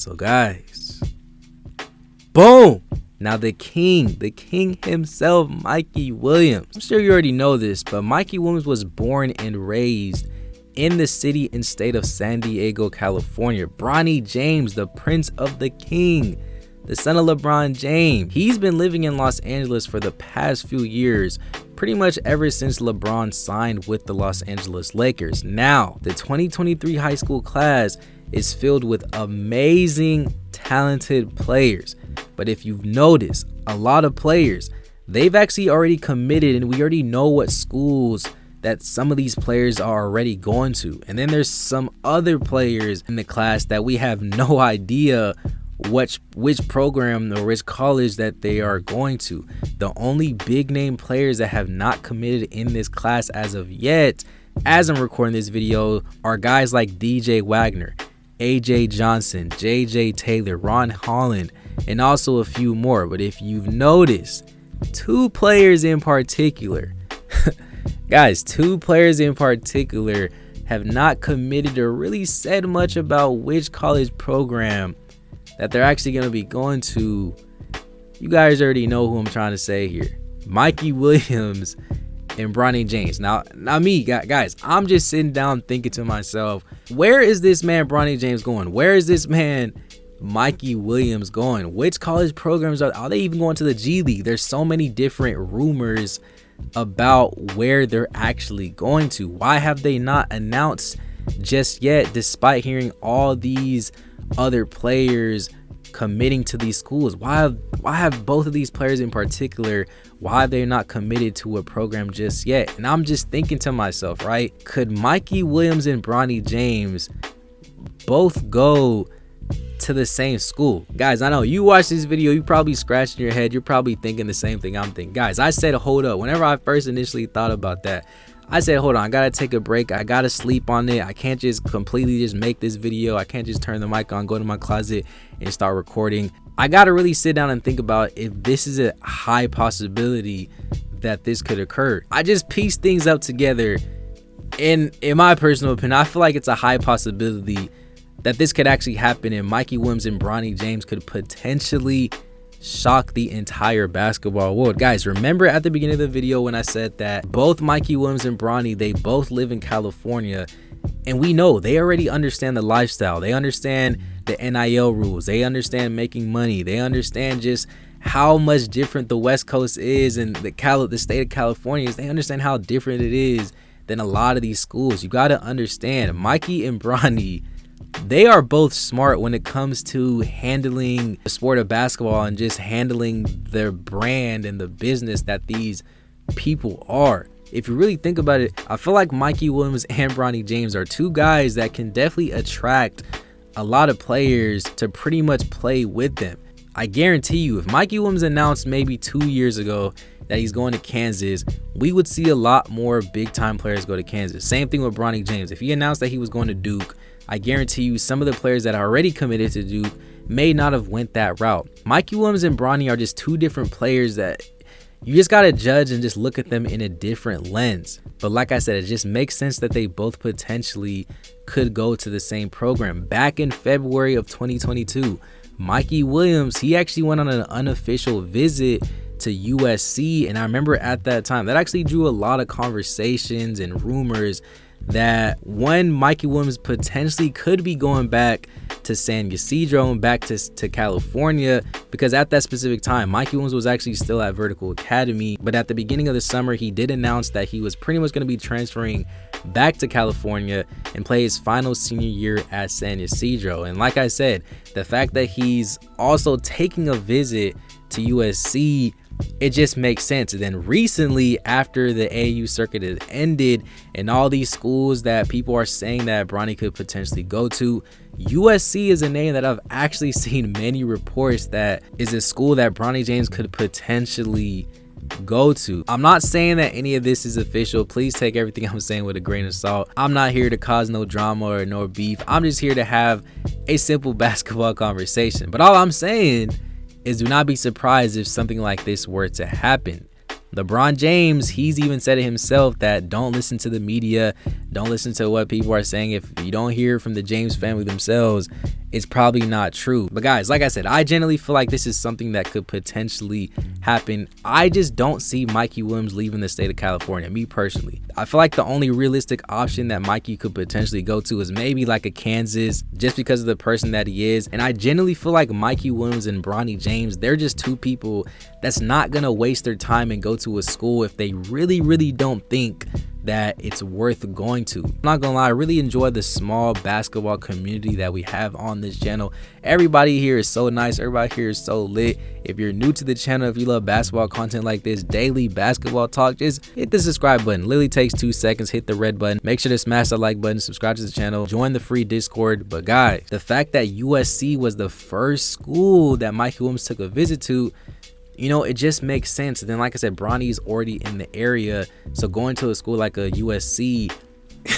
So guys, boom. Now the king himself, Mikey Williams. I'm sure you already know this, but Mikey Williams was born and raised in the city and state of San Diego, California. Bronny James, the Prince of the King, the son of LeBron James. He's been living in Los Angeles for the past few years, pretty much ever since LeBron signed with the Los Angeles Lakers. Now, the 2023 high school class is filled with amazing, talented players. But if you've noticed, a lot of players, they've actually already committed, and we already know what schools that some of these players are already going to. And then there's some other players in the class that we have no idea which program or which college that they are going to. The only big name players that have not committed in this class as of yet, as I'm recording this video, are guys like DJ Wagner, AJ Johnson, JJ Taylor, Ron Holland, and also a few more. But if you've noticed, two players in particular guys, two players in particular have not committed or really said much about which college program that they're actually going to be going to. You guys already know who I'm trying to say here. Mikey Williams and Bronny James. Now me, guys, I'm just sitting down thinking to myself, where is this man Bronny James going? Where is this man Mikey Williams going? Which college programs are they even going to? The G League? There's so many different rumors about where they're actually going to. Why have they not announced just yet, despite hearing all these other players committing to these schools? Why have both of these players in particular, why have they not committed to a program just yet? And I'm just thinking to myself, right, could Mikey Williams and Bronny James both go to the same school? Guys, I know you watch this video, you probably scratching your head, you're probably thinking the same thing I'm thinking. Guys, I said hold up. Whenever I first initially thought about that, I said hold on, I gotta take a break, I gotta sleep on it. I can't just completely just make this video. I can't just turn the mic on, go to my closet and start recording. I gotta really sit down and think about if this is a high possibility that this could occur. I just pieced things up together, and in my personal opinion, I feel like it's a high possibility that this could actually happen, and Mikey Williams and Bronny James could potentially shock the entire basketball world. Guys, remember at the beginning of the video when I said that both Mikey Williams and Bronny, they both live in California, and we know they already understand the lifestyle. They understand the NIL rules. They understand making money. They understand just how much different the West Coast is, and the state of California is. They understand how different it is than a lot of these schools. You got to understand, Mikey and Bronny, they are both smart when it comes to handling the sport of basketball and just handling their brand and the business that these people are. If you really think about it, I feel like Mikey Williams and Bronny James are two guys that can definitely attract a lot of players to pretty much play with them. I guarantee you, if Mikey Williams announced maybe 2 years ago that he's going to Kansas, we would see a lot more big time players go to Kansas. Same thing with Bronny James. If he announced that he was going to Duke, I guarantee you some of the players that are already committed to Duke may not have went that route. Mikey Williams and Bronny are just two different players that you just got to judge and just look at them in a different lens. But like I said, it just makes sense that they both potentially could go to the same program. Back in February of 2022, Mikey Williams, he actually went on an unofficial visit to USC, and I remember at that time that actually drew a lot of conversations and rumors that one, Mikey Williams potentially could be going back to San Ysidro and back to California, because at that specific time Mikey Williams was actually still at Vertical Academy. But at the beginning of the summer, he did announce that he was pretty much going to be transferring back to California and play his final senior year at San Ysidro. And like I said, the fact that he's also taking a visit to USC, it just makes sense. And then recently, after the AAU circuit has ended and all these schools that people are saying that Bronny could potentially go to, USC is a name that I've actually seen many reports that is a school that Bronny James could potentially go to. I'm not saying that any of this is official. Please take everything I'm saying with a grain of salt. I'm not here to cause no drama or no beef. I'm just here to have a simple basketball conversation. But all I'm saying is do not be surprised if something like this were to happen. LeBron James, he's even said it himself that don't listen to the media, don't listen to what people are saying. If you don't hear from the James family themselves, it's probably not true. But guys, like I said, I generally feel like this is something that could potentially happen. I just don't see Mikey Williams leaving the state of California, me personally. I feel like the only realistic option that Mikey could potentially go to is maybe like a Kansas, just because of the person that he is. And I genuinely feel like Mikey Williams and Bronny James, they're just two people that's not gonna waste their time and go to a school if they really don't think that it's worth going to. I'm not gonna lie, I really enjoy the small basketball community that we have on this channel. Everybody here is so nice, everybody here is so lit. If you're new to the channel, if you love basketball content like this, daily basketball talk, just hit the subscribe button. Literally takes 2 seconds. Hit the red button, make sure to smash that like button, subscribe to the channel, join the free Discord. But guys, the fact that USC was the first school that Mikey Williams took a visit to, you know, it just makes sense. And then, like I said, Bronny's already in the area, so going to a school like a USC,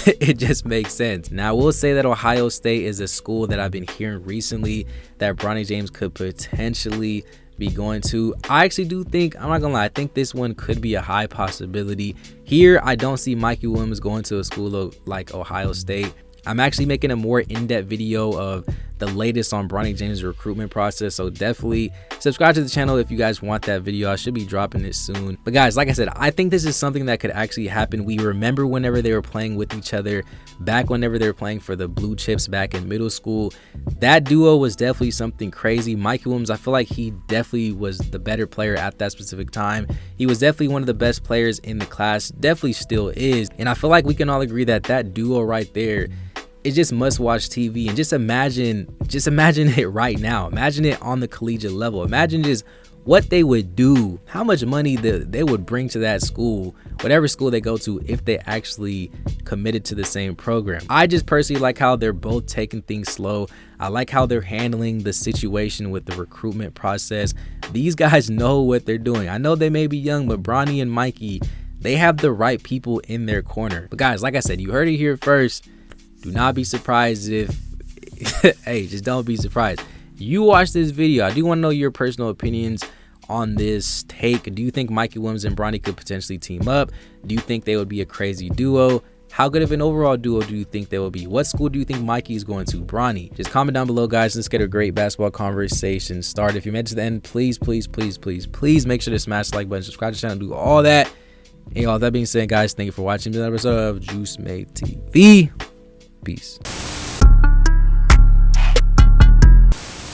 it just makes sense. Now, I will say that Ohio State is a school that I've been hearing recently that Bronny James could potentially be going to. I actually do think, I'm not gonna lie, I think this one could be a high possibility. Here, I don't see Mikey Williams going to a school like Ohio State. I'm actually making a more in-depth video of the latest on Bronny James' recruitment process, so definitely subscribe to the channel if you guys want that video. I should be dropping it soon. But guys, like I said, I think this is something that could actually happen. We remember whenever they were playing with each other, back whenever they were playing for the Blue Chips back in middle school, that duo was definitely something crazy. Mikey Williams, I feel like he definitely was the better player at that specific time. He was definitely one of the best players in the class, definitely still is. And I feel like we can all agree that that duo right there, it's just must-watch TV. And just imagine it right now. Imagine it on the collegiate level. Imagine just what they would do, how much money they would bring to that school, whatever school they go to, if they actually committed to the same program. I just personally like how they're both taking things slow. I like how they're handling the situation with the recruitment process. These guys know what they're doing. I know they may be young, but Bronny and Mikey, they have the right people in their corner. But guys, like I said, you heard it here first. Do not be surprised if hey, just don't be surprised. You watch this video. I do want to know your personal opinions on this take. Do you think Mikey Williams and Bronny could potentially team up? Do you think they would be a crazy duo? How good of an overall duo do you think they will be? What school do you think Mikey is going to? Bronny? Just comment down below, guys. Let's get a great basketball conversation started. If you made it to the end, please make sure to smash the like button, subscribe to the channel, do all that. And all that being said, guys, thank you for watching this episode of Juice Made TV. Peace.